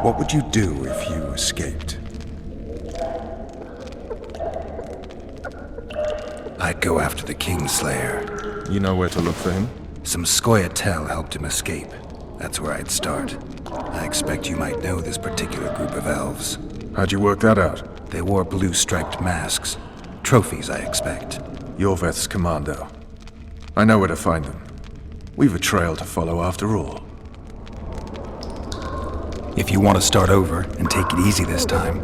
What would you do if you escaped? I'd go after the Kingslayer. You know where to look for him? Some Scoia'tael helped him escape. That's where I'd start. I expect you might know this particular group of elves. How'd you work that out? They wore blue striped masks. Trophies, I expect. Yorveth's commando. I know where to find them. We've a trail to follow after all. If you want to start over and take it easy this time,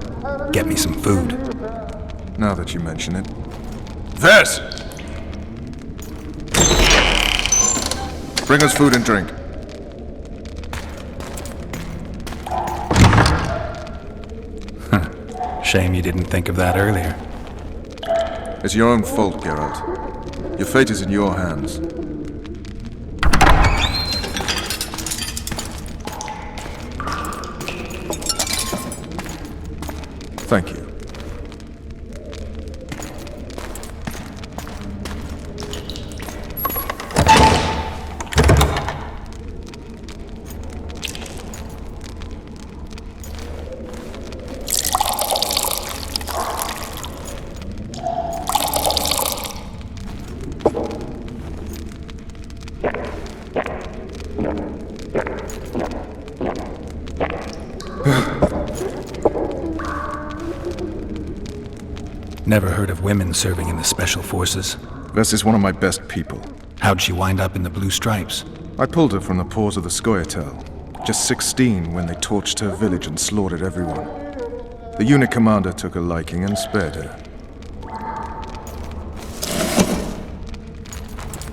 get me some food. Now that you mention it. Ves! Bring us food and drink. Shame you didn't think of that earlier. It's your own fault, Geralt. Your fate is in your hands. Thank you. Never heard of women serving in the Special Forces. Ves is one of my best people. How'd she wind up in the Blue Stripes? I pulled her from the paws of the Scoia'tael. Just 16 when they torched her village and slaughtered everyone. The unit commander took a liking and spared her.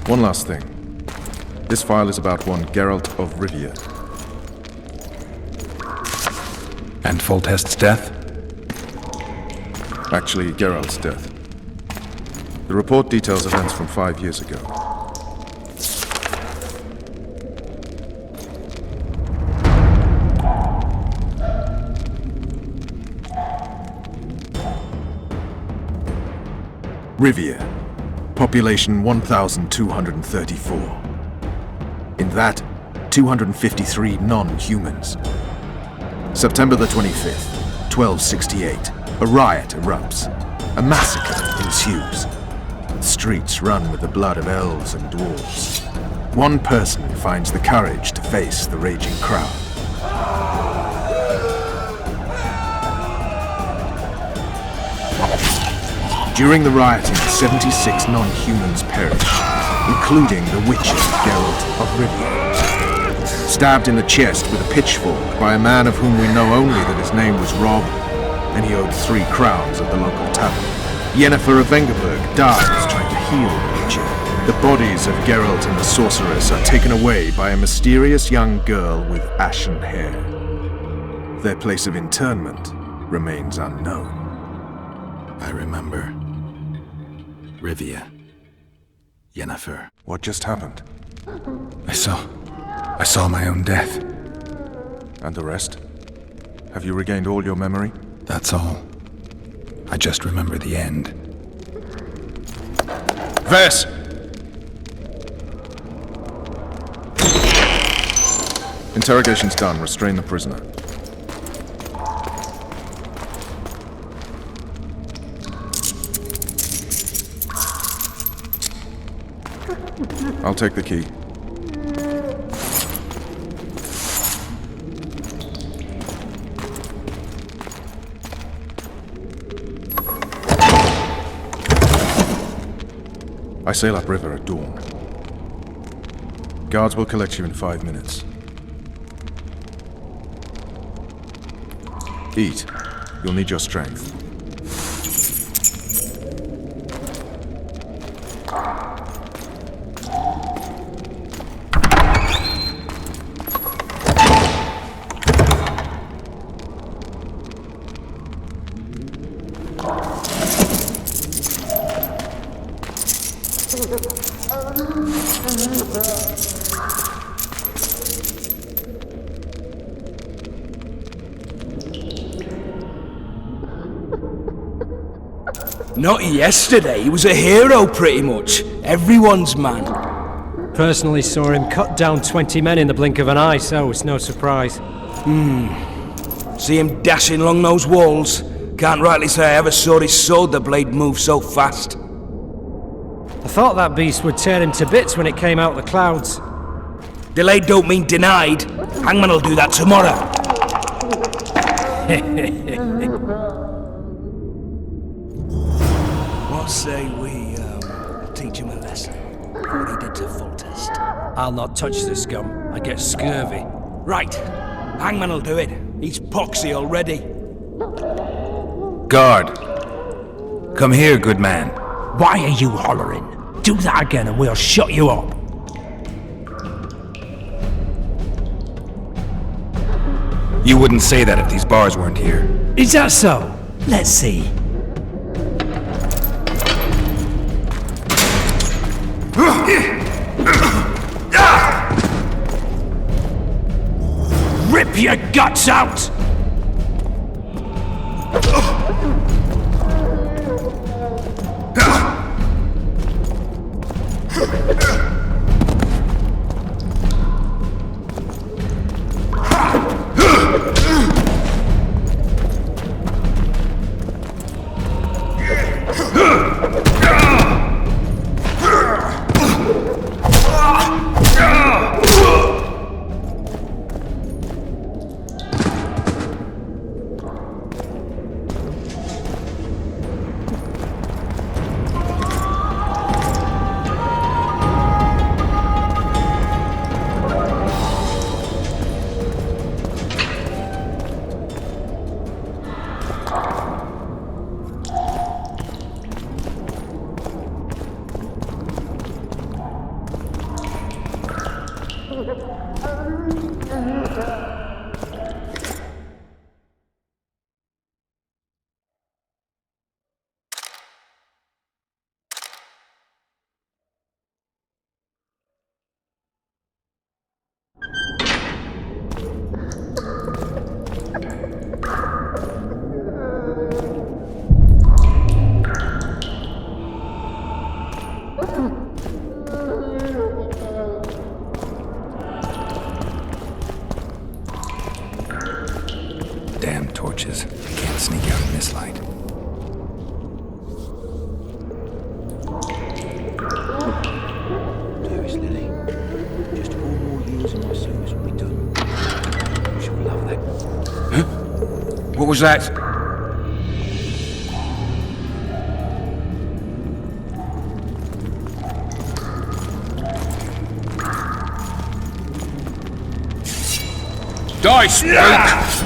One last thing. This file is about one Geralt of Rivia. And Foltest's death? Actually, Geralt's death. The report details events from 5 years ago. Rivia. Population 1,234. In that, 253 non-humans. September the 25th, 1268. A riot erupts. A massacre ensues. The streets run with the blood of elves and dwarves. One person finds the courage to face the raging crowd. During the rioting, 76 non-humans perish, including the Witcher Geralt of Rivia. Stabbed in the chest with a pitchfork by a man of whom we know only that his name was Rob, and he owed 3 crowns at the local tavern. Yennefer of Vengerberg dies trying to heal the Witcher. The bodies of Geralt and the sorceress are taken away by a mysterious young girl with ashen hair. Their place of interment remains unknown. I remember. Rivia. Yennefer. What just happened? I saw my own death. And the rest? Have you regained all your memory? That's all. I just remember the end. Ves! Interrogation's done. Restrain the prisoner. I'll take the key. I sail upriver at dawn. Guards will collect you in 5 minutes. Eat. You'll need your strength. Not yesterday, he was a hero pretty much. Everyone's man. Personally saw him cut down 20 men in the blink of an eye, so it's no surprise. See him dashing along those walls? Can't rightly say I ever saw his sword the blade move so fast. I thought that beast would tear him to bits when it came out of the clouds. Delayed don't mean denied. Hangman will do that tomorrow. What say we teach him a lesson? What he did to Foltest. I'll not touch the scum. I get scurvy. Right. Hangman will do it. He's poxy already. Guard! Come here, good man. Why are you hollering? Do that again and we'll shut you up. You wouldn't say that if these bars weren't here. Is that so? Let's see. Rip your guts out! Damn torches. I can't sneak out in this light. Dearest Lily, just 4 more years and my service will be done. She'll love that. Huh? What was that? Die, spook!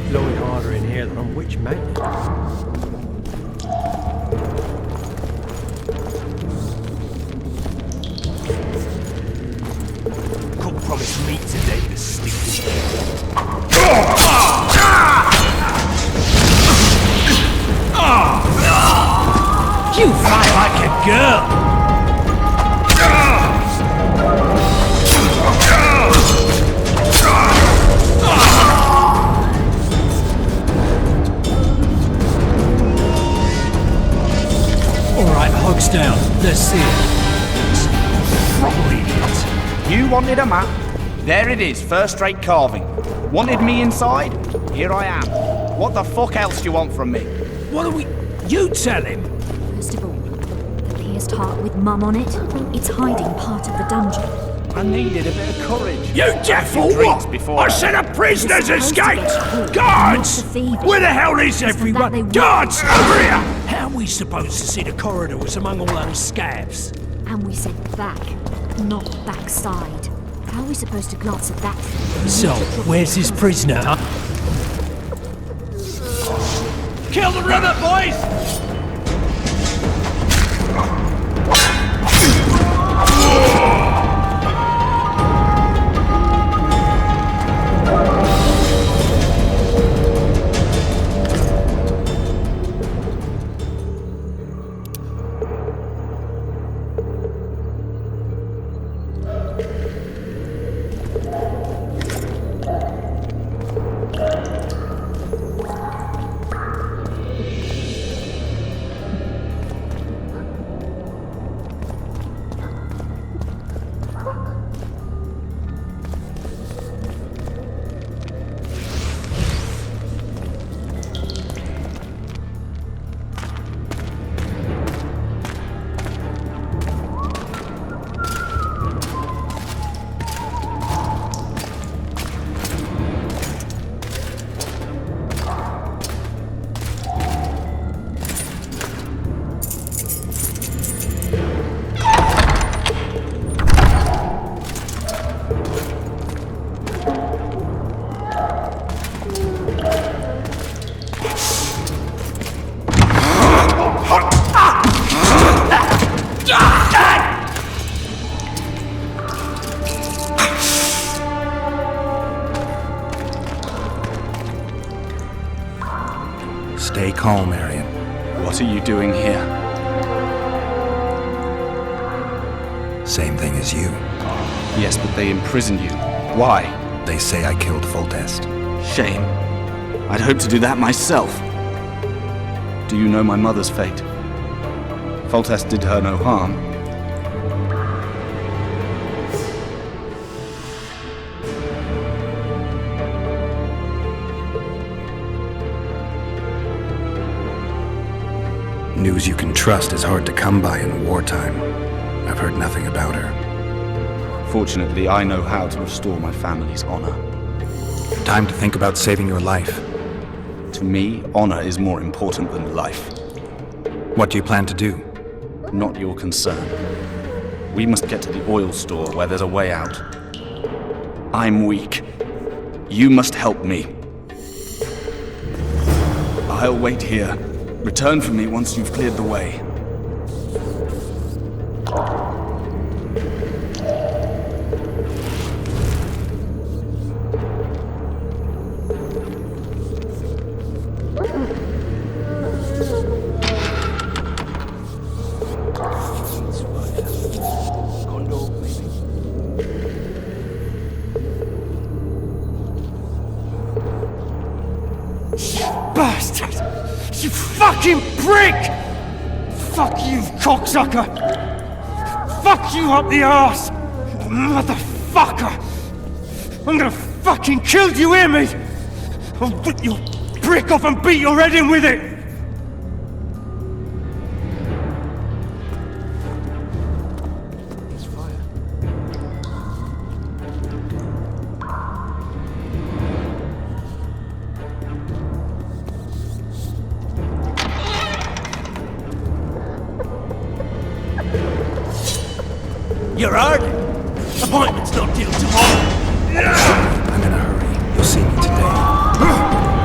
Blowing harder in here than on Witch Mountain. Cook promised meat today, the stinking. You fight like a girl! Alright, Hog's down. Let's see it. Proper idiot. You wanted a map? There it is, first-rate carving. Wanted me inside? Here I am. What the fuck else do you want from me? What are we... You tell him! First of all, the pierced heart with Mum on it, it's hiding part of the dungeon. I needed a bit of courage. You deaf or Drinks what? before I said a prisoner's You're supposed to escaped! get caught, Guards! not for thieving. Where the hell is It's for that everyone? they want. Guards, over here! How are we supposed to see the corridors among all those scabs? And we said back, not backside. How are we supposed to glance at that? So, where's this prisoner, huh? Kill the rabbit, boys! Stay calm, Arian. What are you doing here? Same thing as you. Yes, but they imprisoned you. Why? They say I killed Foltest. Shame. I'd hoped to do that myself. Do you know my mother's fate? Foltest did her no harm. News you can trust is hard to come by in wartime. I've heard nothing about her. Fortunately, I know how to restore my family's honor. Time to think about saving your life. To me, honor is more important than life. What do you plan to do? Not your concern. We must get to the oil store where there's a way out. I'm weak. You must help me. I'll wait here. Return for me once you've cleared the way. Bastard! You fucking prick! Fuck you, cocksucker! Fuck you up the arse! Motherfucker! I'm gonna fucking kill you, hear me? I'll rip your prick off and beat your head in with it! You're hard. Appointment's not due tomorrow. I'm in a hurry. You'll see me today.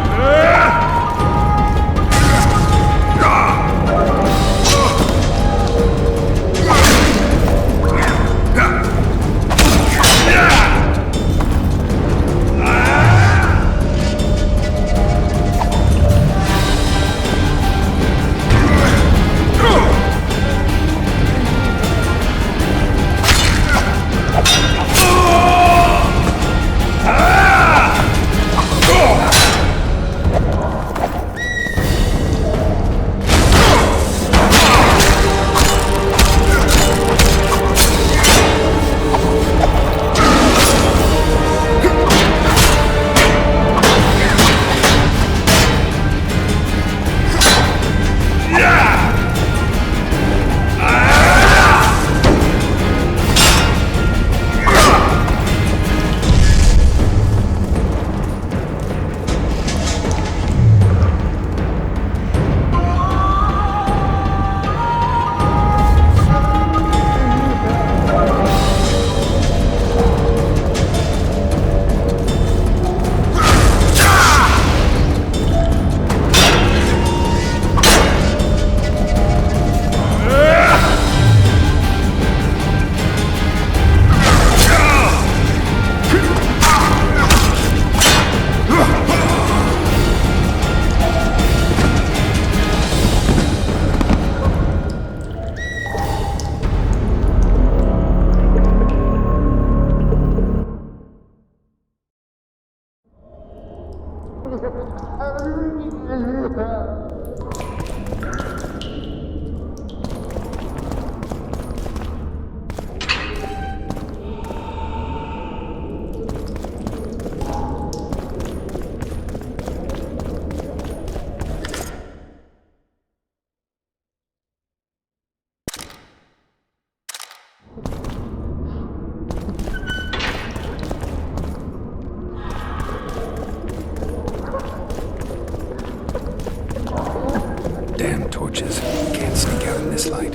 Damn torches. Can't sneak out in this light.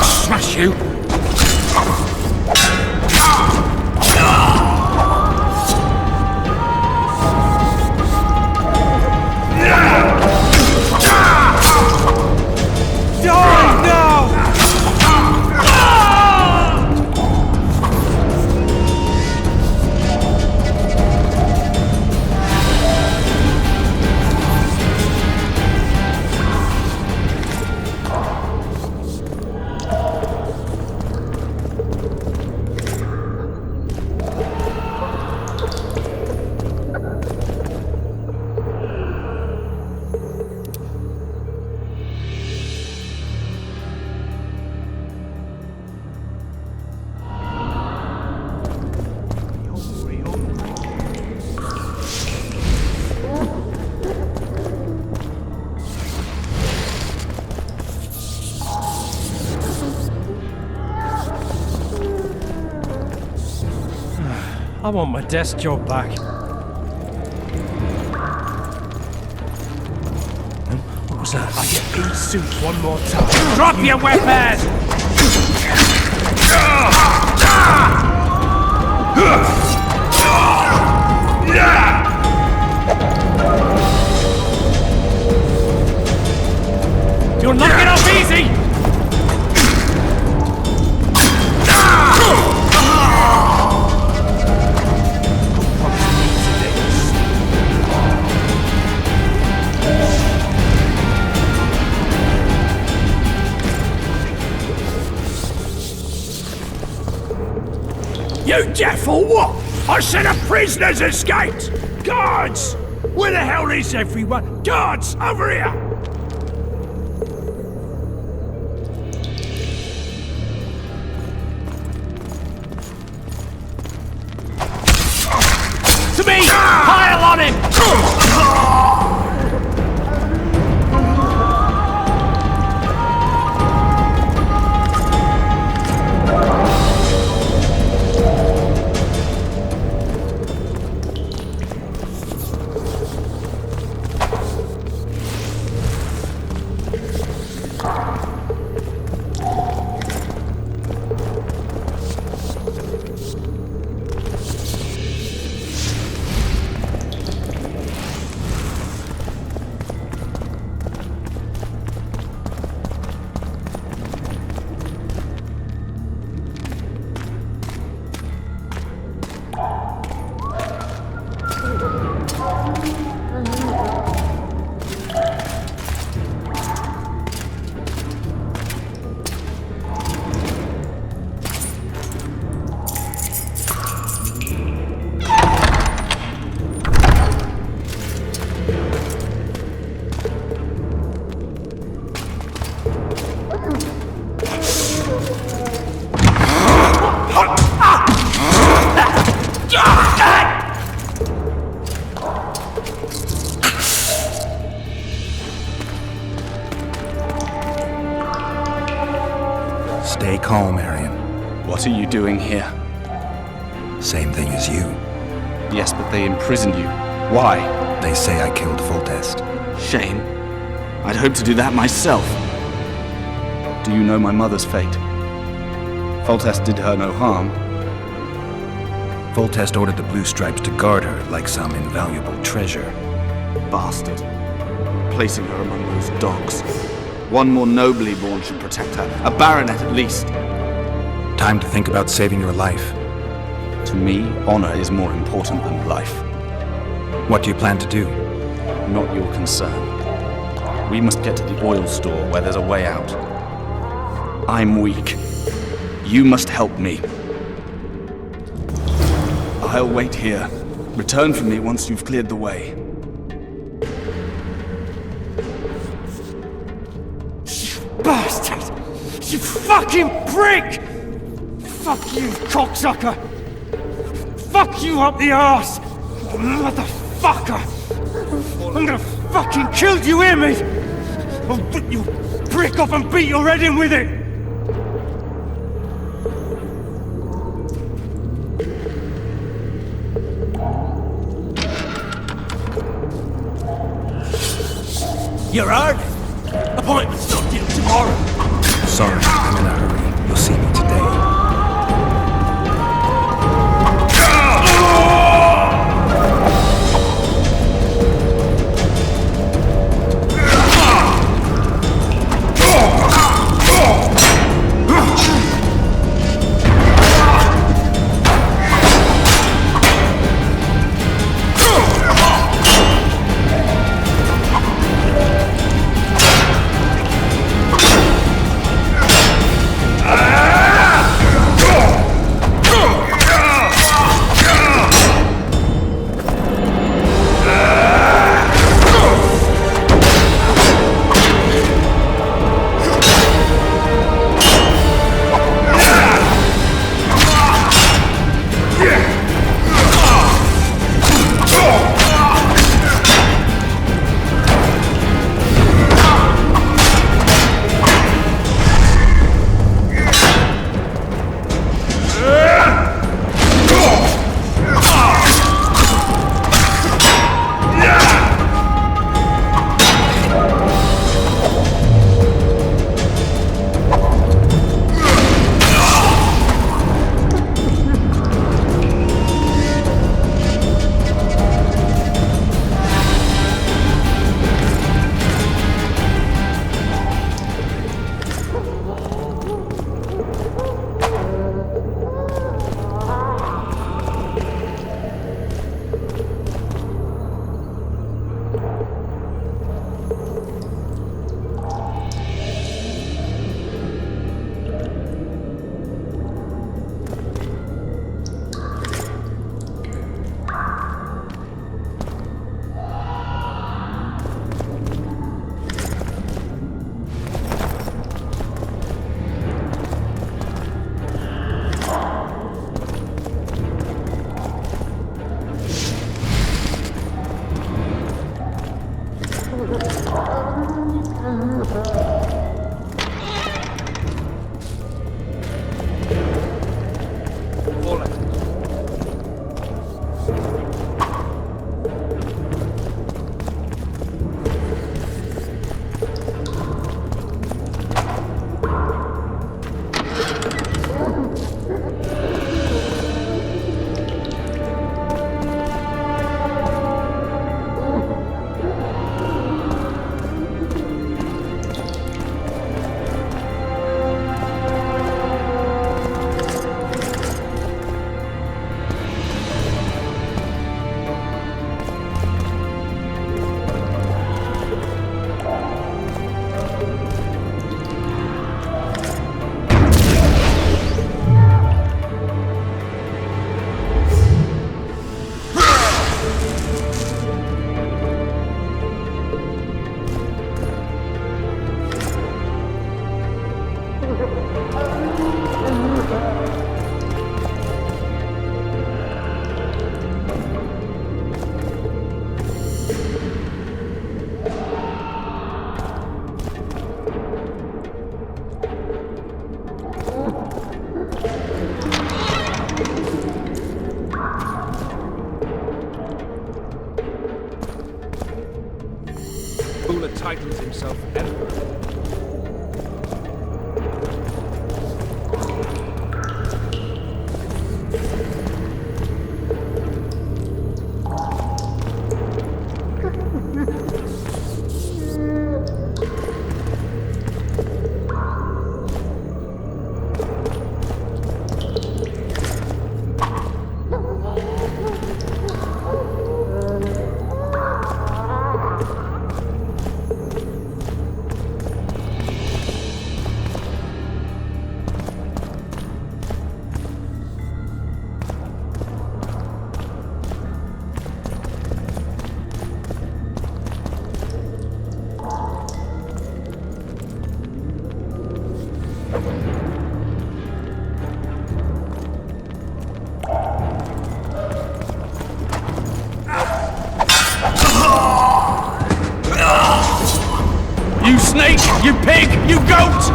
Smash you! Die now! I want my desk job back. What was that? I get in suit one more time. Drop your weapon! You'll knock it off easy! You deaf or what? I said a prisoner's escaped! Guards! Where the hell is everyone? Guards, over here! To me! Pile on him! Stay calm, Arian. What are you doing here? Same thing as you. Yes, but they imprisoned you. Why? They say I killed Foltest. Shame. I'd hoped to do that myself. Do you know my mother's fate? Foltest did her no harm. Foltest ordered the Blue Stripes to guard her like some invaluable treasure. Bastard. Placing her among those dogs. One more nobly born should protect her. A baronet at least. Time to think about saving your life. To me, honor is more important than life. What do you plan to do? not your concern. We must get to the oil store where there's a way out. I'm weak. You must help me. I'll wait here. Return for me once you've cleared the way. You bastard! You fucking prick! Fuck you, cocksucker! Fuck you up the arse! Motherfucker! I'm gonna fucking kill you, hear me? I'll rip you prick off and beat your head in with it! You're hard. Appointment's not due tomorrow. Sorry, I'm in a hurry. You'll see me today. Buller titles himself Emperor. snake! You pig! You goat!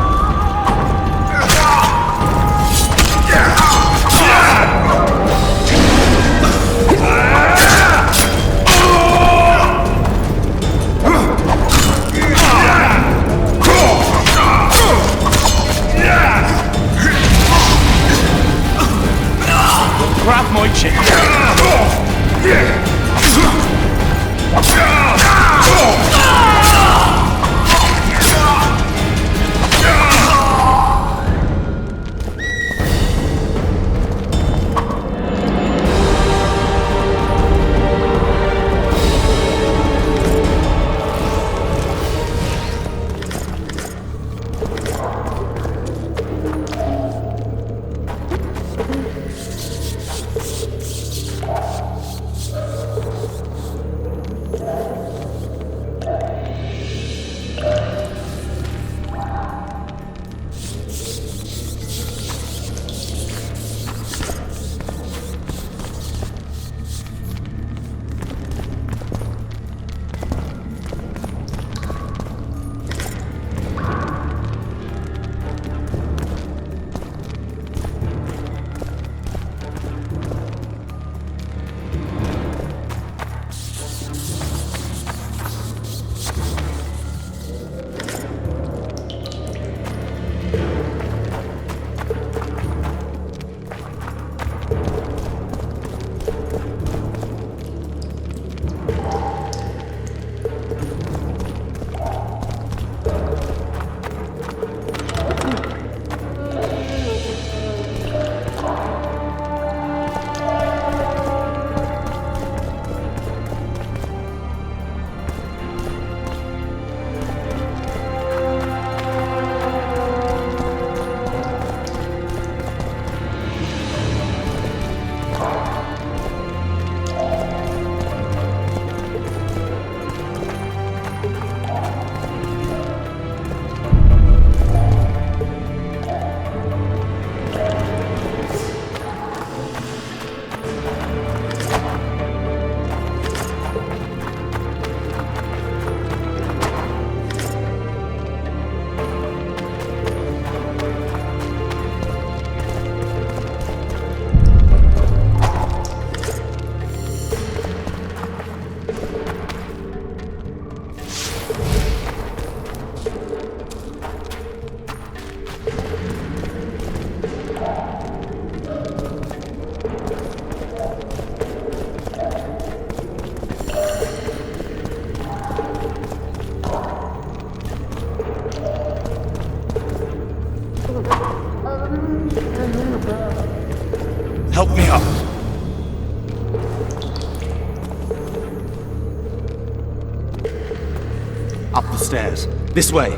Grab my chick! Help me up. Up the stairs. This way.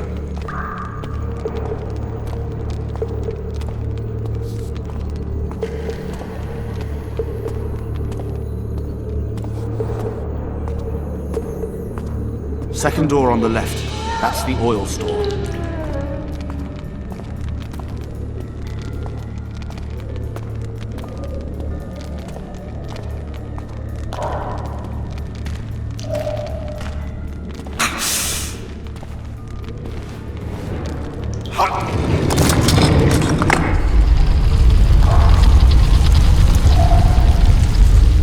Second door on the left. That's the oil store.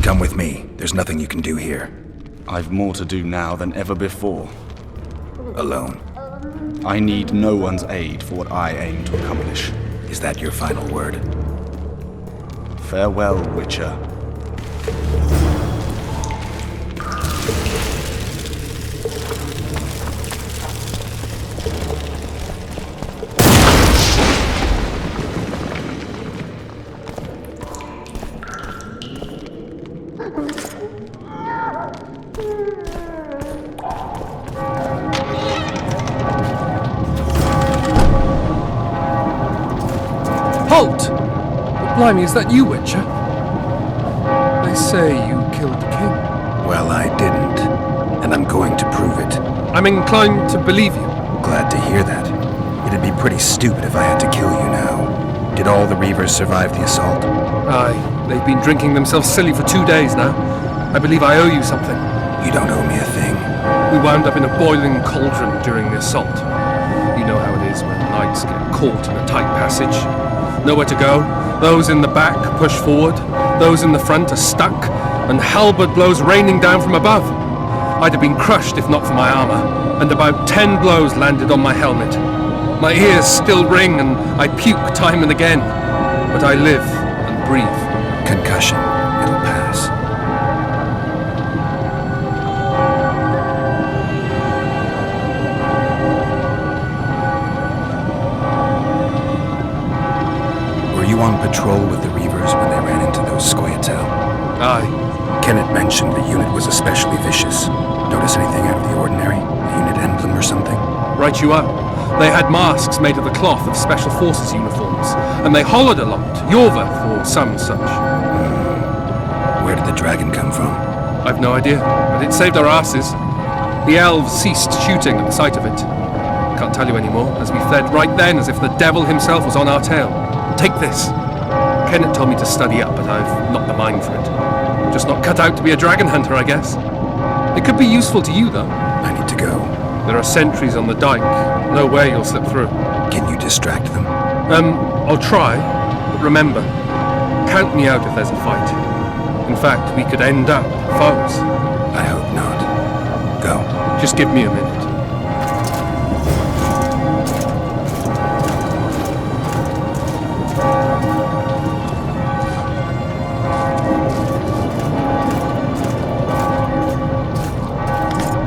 Come with me. There's nothing you can do here. I've more to do now than ever before. Alone. I need no one's aid for what I aim to accomplish. Is that your final word? Farewell, Witcher. Halt! Blimey, is that you, Witcher? They say you killed the king. Well, I didn't. And I'm going to prove it. I'm inclined to believe you. Glad to hear that. It'd be pretty stupid if I had to kill you now. Did all the Reavers survive the assault? Aye, they've been drinking themselves silly for 2 days now. I believe I owe you something. You don't owe me a thing. We wound up in a boiling cauldron during the assault. You know how it is when knights get caught in a tight passage. Nowhere to go. Those in the back push forward. Those in the front are stuck, and halberd blows raining down from above. I'd have been crushed if not for my armor, and about 10 blows landed on my helmet. My ears still ring, and I puke time and again. But I live and breathe. Concussion. It'll pass. Were you on patrol with the Reavers when they ran into those Scoia'tael? Aye. Kenneth mentioned the unit was especially vicious. Notice anything out of the ordinary? A unit emblem or something? Right you are. They had masks made of the cloth of Special Forces uniforms, and they hollered a lot, Yorvath or some such. Where did the dragon come from? I've no idea, but it saved our asses. The elves ceased shooting at the sight of it. Can't tell you anymore, as we fled right then as if the devil himself was on our tail. Take this. Kenneth told me to study up, but I've not the mind for it. Just not cut out to be a dragon hunter, I guess. It could be useful to you, though. I need to go. There are sentries on the dike. No way you'll slip through. Can you distract them? I'll try, but remember, count me out if there's a fight. In fact, we could end up foes. I hope not. Go. Just give me a minute.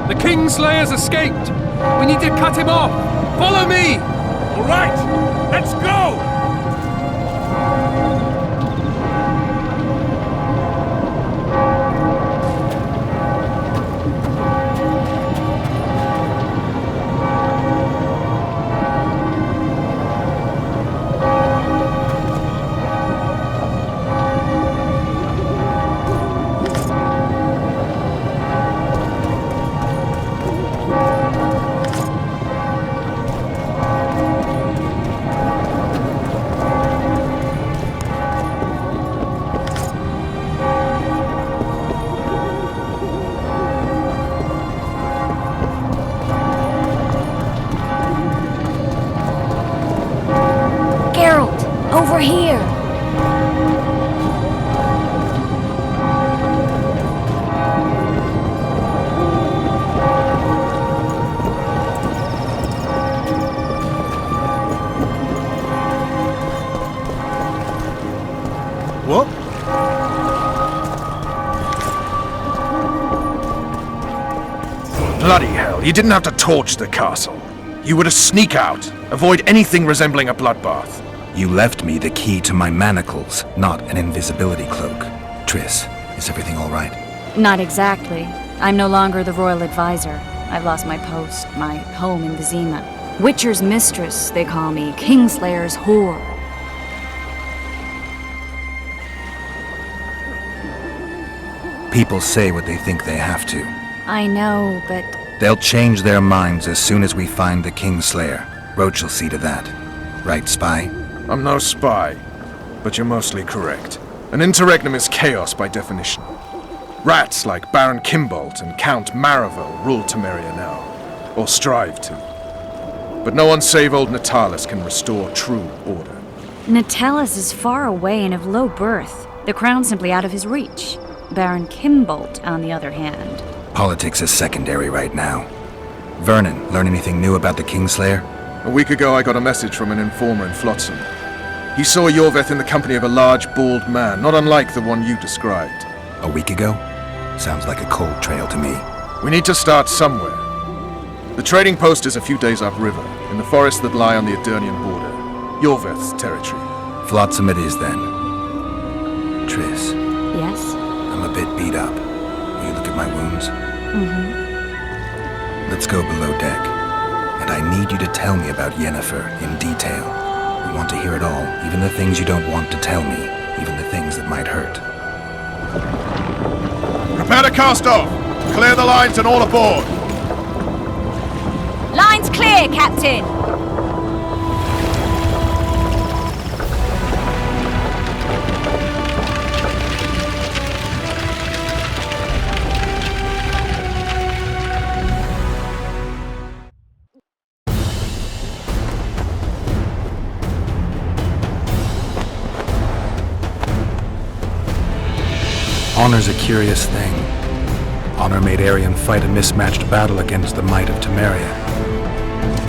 The Kingslayer's escaped! We need to cut him off! Follow me! All right, let's go! Over here! What? Bloody hell, you didn't have to torch the castle. You were to sneak out, avoid anything resembling a bloodbath. You left me the key to my manacles, not an invisibility cloak. Triss, is everything all right? Not exactly. I'm no longer the royal advisor. I've lost my post, my home in Vizima. Witcher's mistress, they call me. Kingslayer's whore. People say what they think they have to. I know, but... They'll change their minds as soon as we find the Kingslayer. Roach will see to that. Right, spy? I'm no spy, but you're mostly correct. An interregnum is chaos by definition. Rats like Baron Kimbolt and Count Maravel rule Temeria now, or strive to. But no one save old Natalis can restore true order. Natalis is far away and of low birth. The crown's simply out of his reach. Baron Kimbolt, on the other hand. Politics is secondary right now. Vernon, learn anything new about the Kingslayer? A week ago I got a message from an informer in Flotsam. He saw Yorvath in the company of a large, bald man, not unlike the one you described. A week ago? Sounds like a cold trail to me. We need to start somewhere. The trading post is a few days upriver, in the forests that lie on the Aedirnian border. Yorvath's territory. Flotsam it is, then. Triss. Yes? I'm a bit beat up. Will you look at my wounds? Mm-hmm. Let's go below deck. And I need you to tell me about Yennefer in detail. I want to hear it all, even the things you don't want to tell me, even the things that might hurt. Prepare to cast off! Clear the lines and all aboard! Line's clear, Captain! Honor's a curious thing. Honor made Arion fight a mismatched battle against the might of Temeria.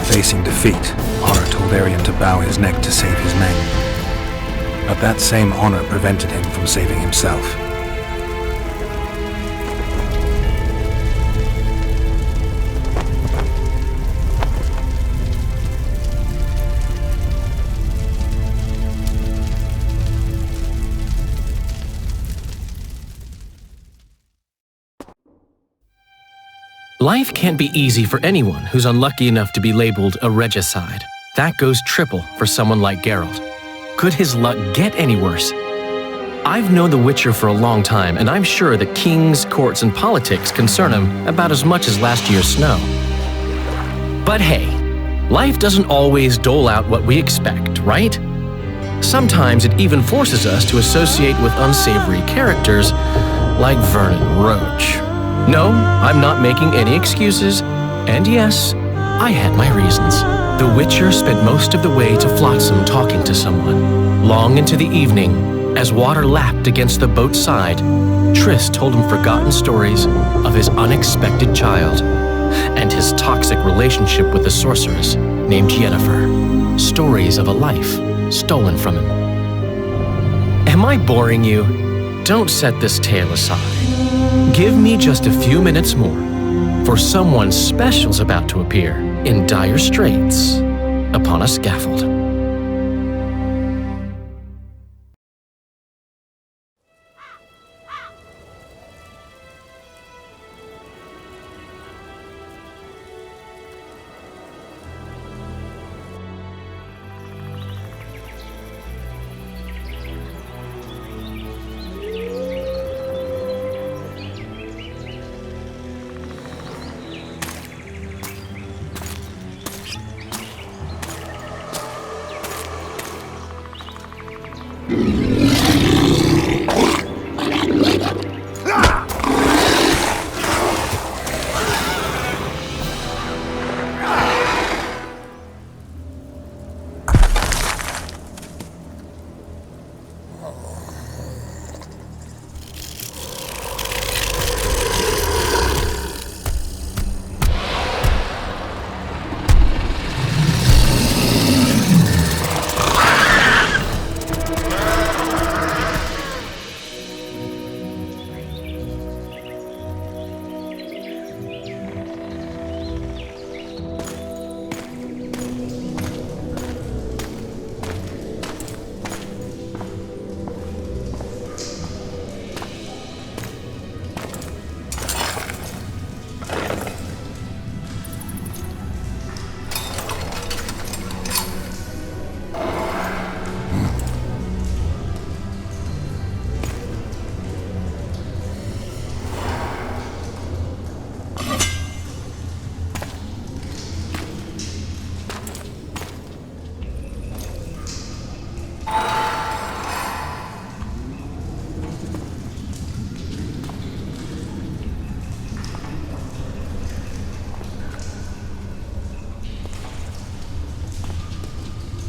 Facing defeat, Honor told Arion to bow his neck to save his men. But that same honor prevented him from saving himself. Life can't be easy for anyone who's unlucky enough to be labeled a regicide. That goes triple for someone like Geralt. Could his luck get any worse? I've known The Witcher for a long time, and I'm sure that kings, courts, and politics concern him about as much as last year's snow. But hey, life doesn't always dole out what we expect, right? Sometimes it even forces us to associate with unsavory characters like Vernon Roach. No, I'm not making any excuses, and yes, I had my reasons. The Witcher spent most of the way to Flotsam talking to someone. Long into the evening, as water lapped against the boat's side, Triss told him forgotten stories of his unexpected child and his toxic relationship with a sorceress named Yennefer. Stories of a life stolen from him. Am I boring you? Don't set this tale aside. Give me just a few minutes more, for someone special's about to appear in dire straits upon a scaffold.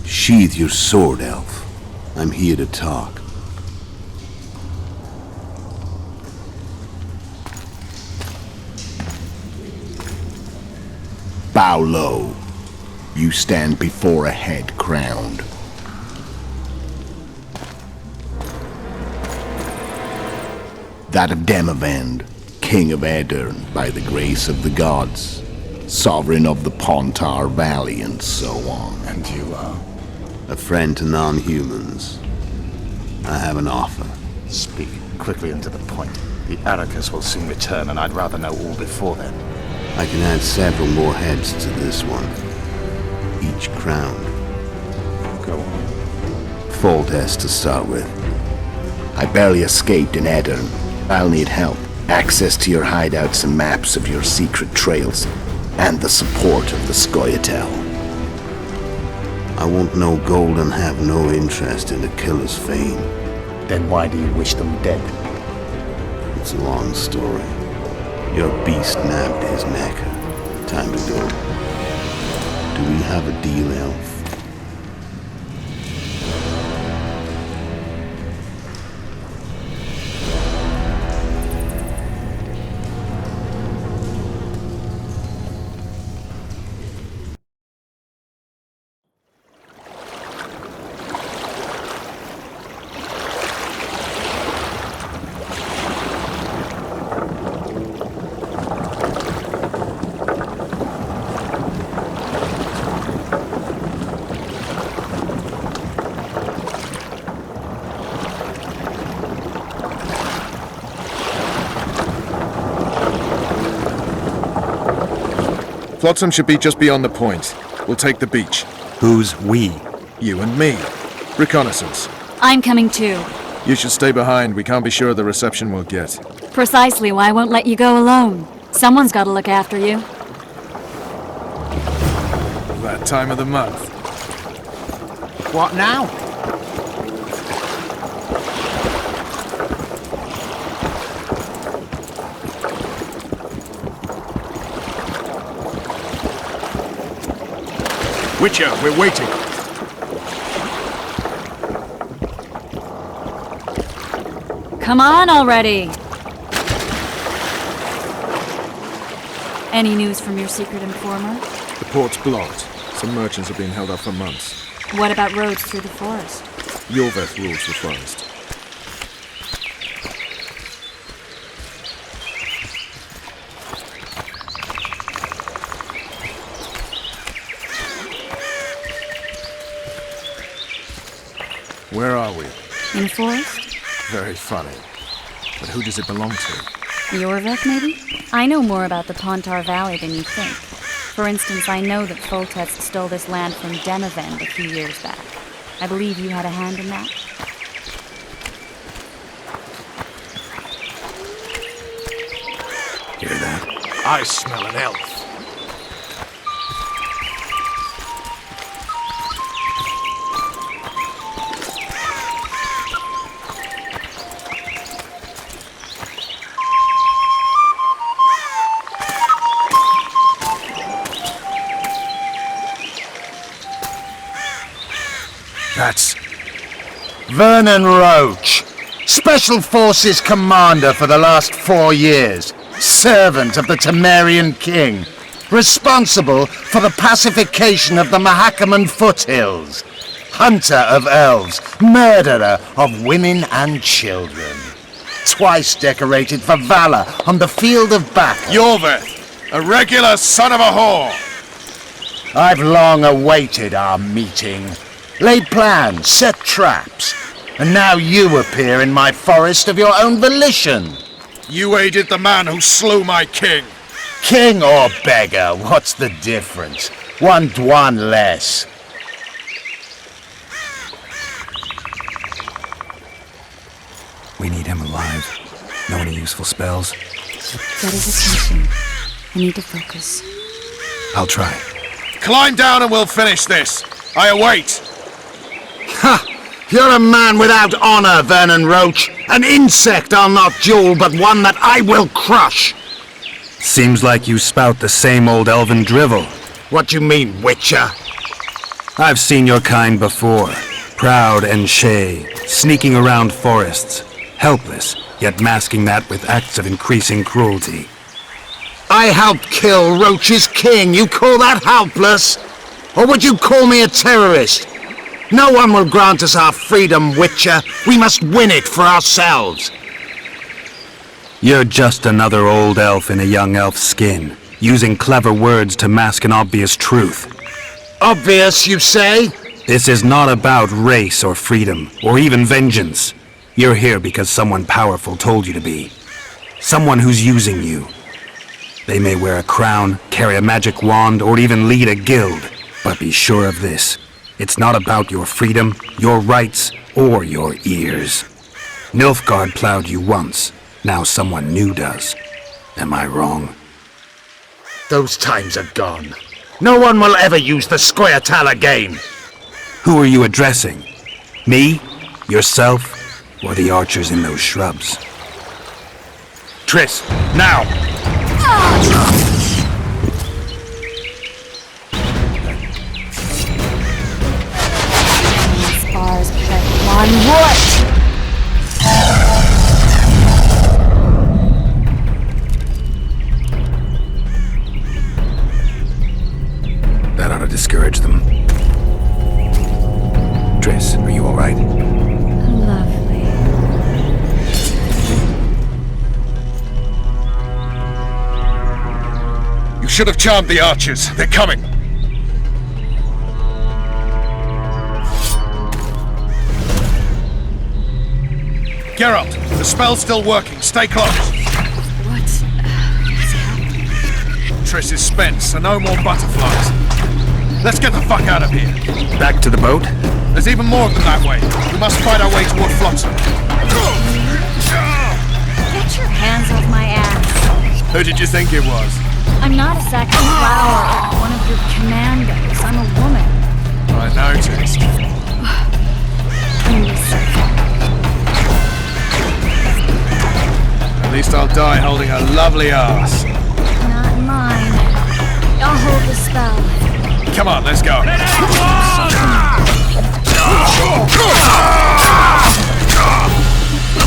Sheathe your sword, Elf. I'm here to talk. Bow low. You stand before a head crowned. That of Demavend, King of Aedirn by the grace of the gods, sovereign of the Pontar Valley, and so on. And you are? A friend to non-humans. I have an offer. Speak quickly and to the point. The Arrakis will soon return, and I'd rather know all before then. I can add several more heads to this one. Each crowned. Go on. Foltest to start with. I barely escaped in Aedirn. I'll need help. Access to your hideouts and maps of your secret trails. And the support of the Scoia'tael. I want no gold and have no interest in the killer's fame. Then why do you wish them dead? It's a long story. Your beast nabbed his neck. Time to go. Do we have a deal, Elf? Flotsam should be just beyond the point. We'll take the beach. Who's we? You and me. Reconnaissance. I'm coming too. You should stay behind. We can't be sure of the reception we'll get. Precisely why I won't let you go alone. Someone's got to look after you. That time of the month. What now? Witcher, we're waiting. Come on already! Any news from your secret informer? The port's blocked. Some merchants have been held up for months. What about roads through the forest? Yorveth rules the forest. Where are we? In a forest? Very funny. But who does it belong to? Yorveth, maybe? I know more about the Pontar Valley than you think. For instance, I know that Foltest stole this land from Demavend a few years back. I believe you had a hand in that? Hear that? I smell an elf. That's... Vernon Roach, Special Forces Commander for the last 4 years, servant of the Temerian King, responsible for the pacification of the Mahakaman foothills, hunter of elves, murderer of women and children, twice decorated for valor on the field of battle. Yorveth, a regular son of a whore! I've long awaited our meeting. Laid plans, set traps, and now you appear in my forest of your own volition. You aided the man who slew my king. King or beggar, what's the difference? One Dwan less. We need him alive. Know any useful spells? Get his attention. I need to focus. I'll try. Climb down and we'll finish this. I await. Ha! You're a man without honor, Vernon Roach. An insect I'll not duel, but one that I will crush. Seems like you spout the same old elven drivel. What do you mean, Witcher? I've seen your kind before. Proud and shay, sneaking around forests. Helpless, yet masking that with acts of increasing cruelty. I helped kill Roach's king. You call that helpless? Or would you call me a terrorist? No one will grant us our freedom, Witcher. We must win it for ourselves. You're just another old elf in a young elf's skin, using clever words to mask an obvious truth. Obvious, you say? This is not about race or freedom, or even vengeance. You're here because someone powerful told you to be. Someone who's using you. They may wear a crown, carry a magic wand, or even lead a guild. But be sure of this. It's not about your freedom, your rights, or your ears. Nilfgaard plowed you once. Now someone new does. Am I wrong? Those times are gone. No one will ever use the Scoia'tael again. Who are you addressing? Me? Yourself? Or the archers in those shrubs? Triss, now! Spars protect one wood! That ought to discourage them. Triss, are you alright? Lovely. You should have charmed the archers. They're coming. Geralt, the spell's still working. Stay close. What? enchantress is spent, so no more butterflies. Let's get the fuck out of here. Back to the boat? There's even more of them that way. We must fight our way toward Flotsam. Get your hands off my ass. Who did you think it was? I'm not a sack of flour, one of your commandos. I'm a woman. I noticed. At least I'll die holding a lovely ass. Not mine. I'll hold the spell. Come on, let's go.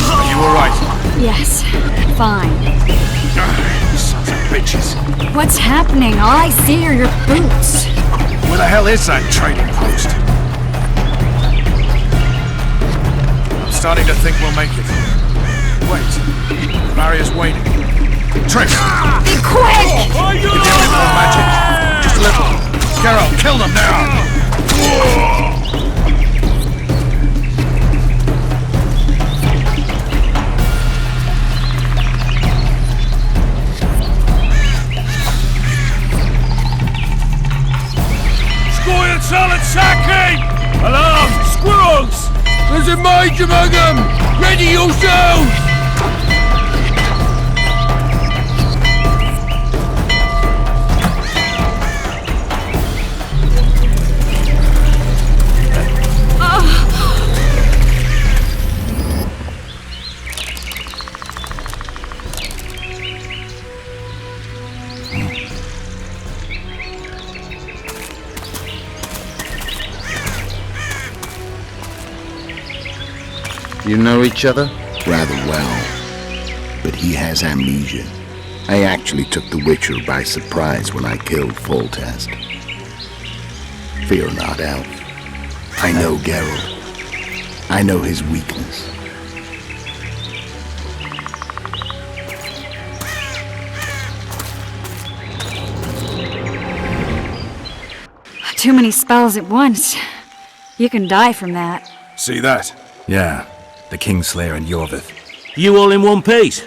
Are you alright? Yes, fine. Sons of bitches. What's happening? All I see are your boots. Where the hell is that trading post? I'm starting to think we'll make it. Wait. The barrier's waiting. Trish! Be quick! You can do a bit more magic. Just a little. Geralt, kill them now! Squire solid sacking! Alarm! Squirrels! There's a mage among them! Ready yourselves! You know each other? Rather well. But he has amnesia. I actually took the Witcher by surprise when I killed Foltest. Fear not, Elf. I know Geralt. I know his weakness. Too many spells at once. You can die from that. See that? Yeah, the Kingslayer and Yorvith. You all in one piece?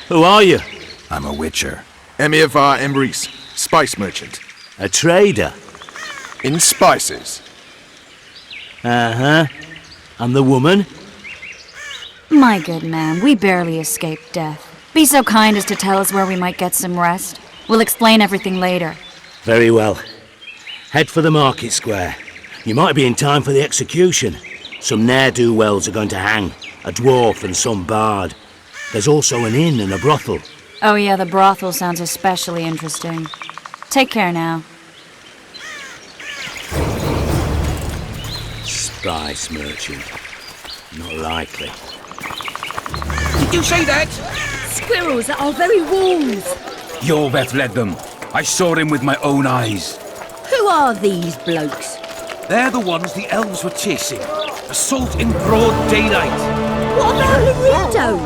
Who are you? I'm a Witcher. Emir var Emrys, spice merchant. A trader? In spices. Uh-huh. And the woman? My good man, we barely escaped death. Be so kind as to tell us where we might get some rest. We'll explain everything later. Very well. Head for the market square. You might be in time for the execution. Some ne'er-do-wells are going to hang. A dwarf and some bard. There's also an inn and a brothel. Oh yeah, the brothel sounds especially interesting. Take care now. Spice merchant. Not likely. Did you say that? Squirrels at our very walls. Yorveth led them. I saw him with my own eyes. Who are these blokes? They're the ones the elves were chasing. Assault in broad daylight. What about Laredo?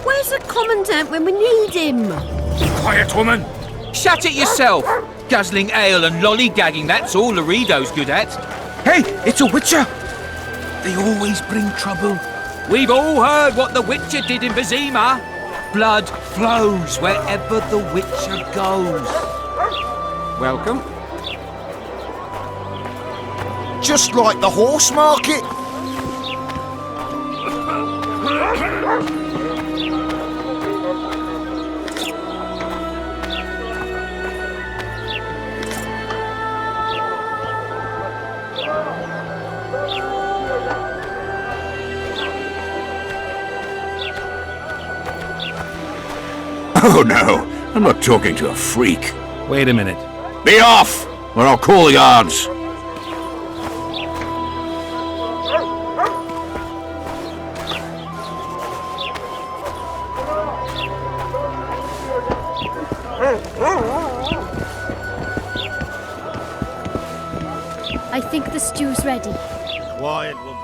Where's the commandant when we need him? Quiet, woman! Shut it yourself! Guzzling ale and lollygagging, that's all Laredo's good at. Hey, it's a Witcher! They always bring trouble. We've all heard what the Witcher did in Vizima. Blood flows wherever the Witcher goes. Welcome. Just like the horse market. Oh no, I'm not talking to a freak. Wait a minute. Be off, or I'll call the guards. I think the stew's ready. Quiet, woman.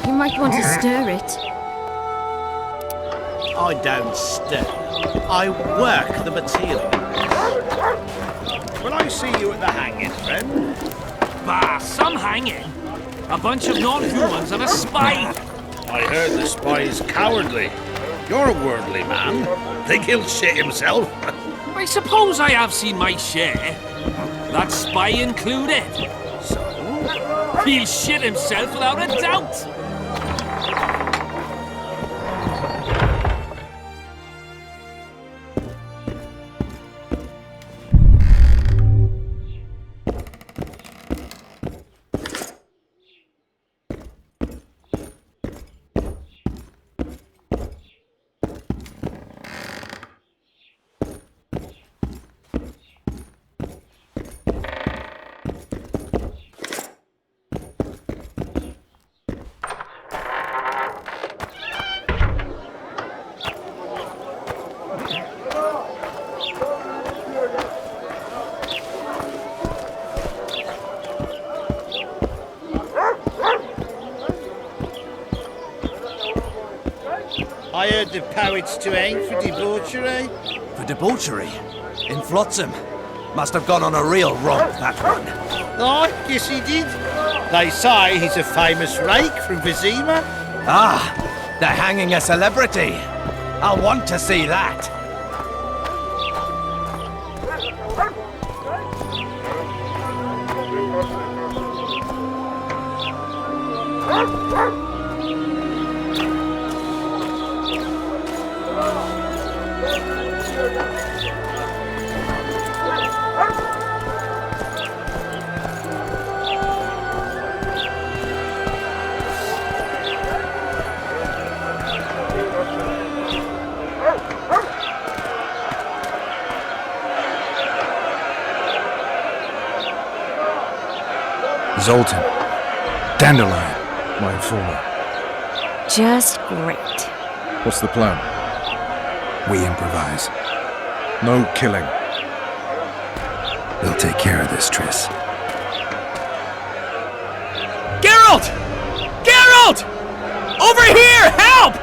You might want to stir it. I don't stir. I work the material. Will I see you at the hanging, friend? Bah, some hanging. A bunch of non-humans and a spy. I heard the spy is cowardly. You're a worldly man. Think he'll shit himself? I suppose I have seen my share. That spy included. So, he'll shit himself without a doubt. I heard the poets to hang for debauchery. For debauchery? In Flotsam? Must have gone on a real romp, that one. Oh, yes he did. They say he's a famous rake from Vizima. Ah, they're hanging a celebrity. I'll want to see that. Zoltan. Dandelion, my informer. Just great. What's the plan? We improvise. No killing. We'll take care of this, Triss. Geralt! Geralt! Over here! Help!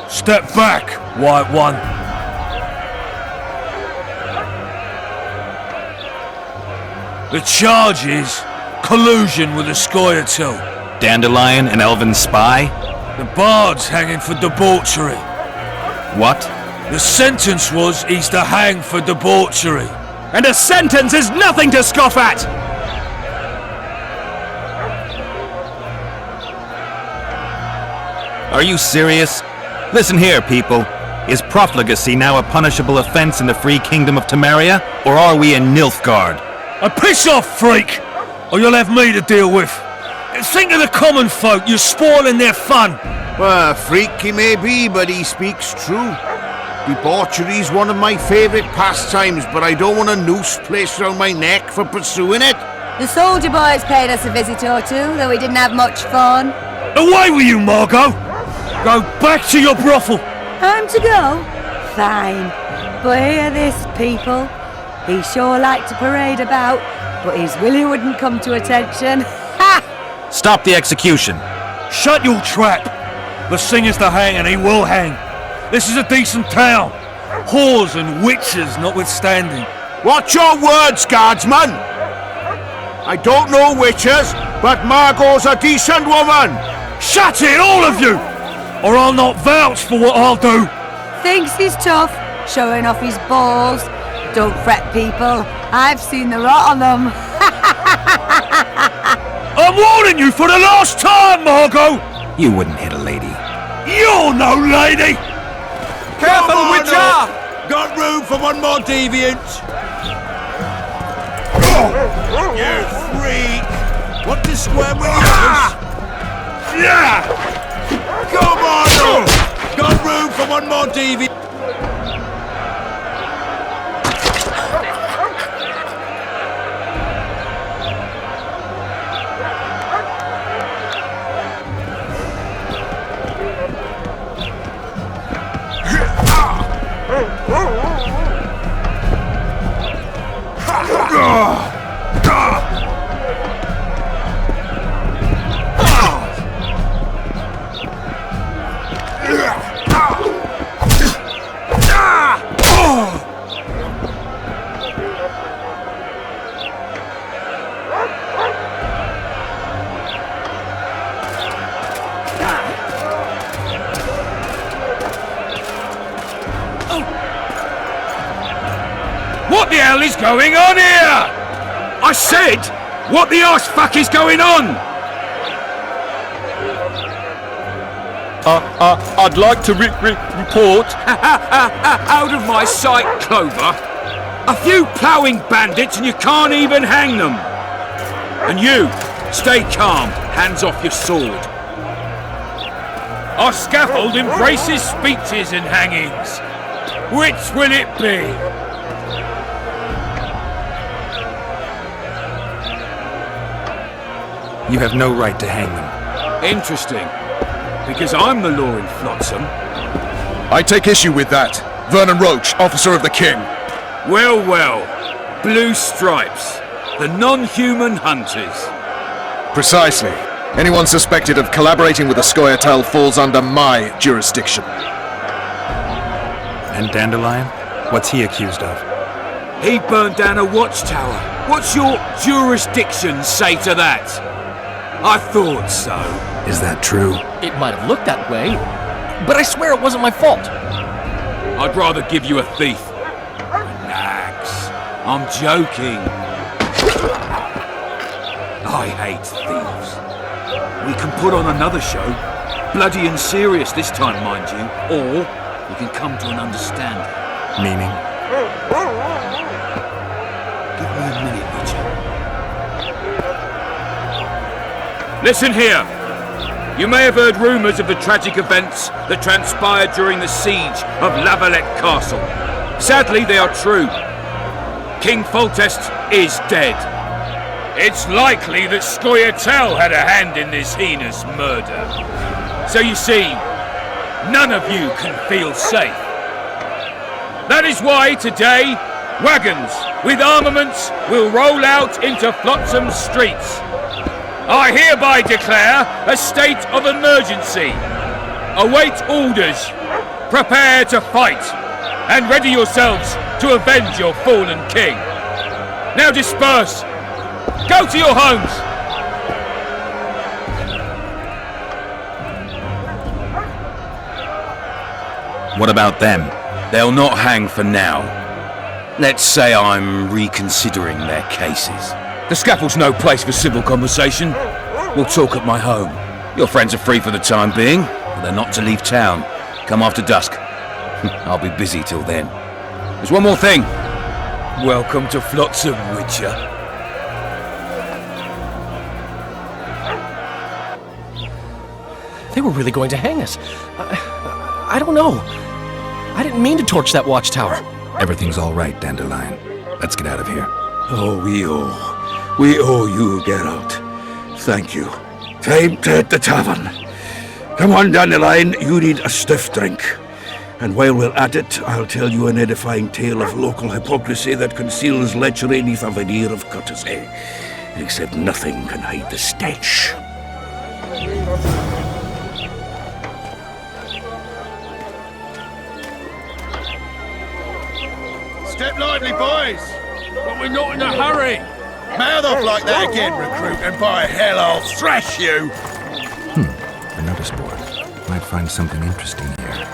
Step back, White One. The charge is collusion with the Scoia'tael. Dandelion, an elven spy? The bard's hanging for debauchery. What? The sentence was he's to hang for debauchery. And a sentence is nothing to scoff at! Are you serious? Listen here, people. Is profligacy now a punishable offense in the free kingdom of Temeria, or are we in Nilfgaard? Piss off, freak! Or you'll have me to deal with. Think of the common folk, you're spoiling their fun. Well, freak he may be, but he speaks true. Debauchery's one of my favourite pastimes, but I don't want a noose placed around my neck for pursuing it. The soldier boys paid us a visit or two, though we didn't have much fun. Away with you, Margot! Go back to your brothel! Time to go? Fine. But hear this, people. He sure liked to parade about, but his Willie wouldn't come to attention. Ha! Stop the execution. Shut your trap! The singer's to hang and he will hang. This is a decent town. Whores and witches notwithstanding. Watch your words, guardsman! I don't know witches, but Margot's a decent woman! Shut it, all of you! Or I'll not vouch for what I'll do! Thinks he's tough, showing off his balls. Don't fret, people. I've seen the rot on them. I'm warning you for the last time, Margot! You wouldn't hit a lady. You're no lady! Careful, Witcher! Got room for one more deviant? You freak! Want to square with yours? Yeah! Come on! Got room for one more deviant? the hell is going on here? I said, what the arse fuck is going on? I'd like to report. Out of my sight, Clover. A few ploughing bandits and you can't even hang them. And you, stay calm, hands off your sword. Our scaffold embraces speeches and hangings. Which will it be? You have no right to hang them. Interesting. Because I'm the law in Flotsam. I take issue with that. Vernon Roach, officer of the king. Well, well. Blue Stripes. The non-human hunters. Precisely. Anyone suspected of collaborating with the Scoia'tael falls under my jurisdiction. And Dandelion? What's he accused of? He burned down a watchtower. What's your jurisdiction say to that? I thought so. Is that true? It might have looked that way, but I swear it wasn't my fault. I'd rather give you a thief. Relax. I'm joking. I hate thieves. We can put on another show. Bloody and serious this time, mind you. Or we can come to an understanding. Meaning? Give me a minute, Richard. Listen here. You may have heard rumours of the tragic events that transpired during the siege of Lavalette Castle. Sadly, they are true. King Foltest is dead. It's likely that Scoia'tael had a hand in this heinous murder. So you see, none of you can feel safe. That is why today, wagons with armaments will roll out into Flotsam's streets. I hereby declare a state of emergency. Await orders. Prepare to fight. And ready yourselves to avenge your fallen king. Now disperse. Go to your homes. What about them? They'll not hang for now. Let's say I'm reconsidering their cases. The scaffold's no place for civil conversation. We'll talk at my home. Your friends are free for the time being, but they're not to leave town. Come after dusk. I'll be busy till then. There's one more thing. Welcome to Flotsam, Witcher. They were really going to hang us. I don't know. I didn't mean to torch that watchtower. Everything's all right, Dandelion. Let's get out of here. Oh, we owe you, Geralt. Thank you. Time to hit the tavern. Come on, Dandelion, you need a stiff drink. And while we're at it, I'll tell you an edifying tale of local hypocrisy that conceals lechery neath a veneer of courtesy. Except nothing can hide the stench. Step lively, boys! But we're not in a hurry! Mouth off like that again, recruit, and by hell I'll thrash you! A notice board. Might find something interesting here.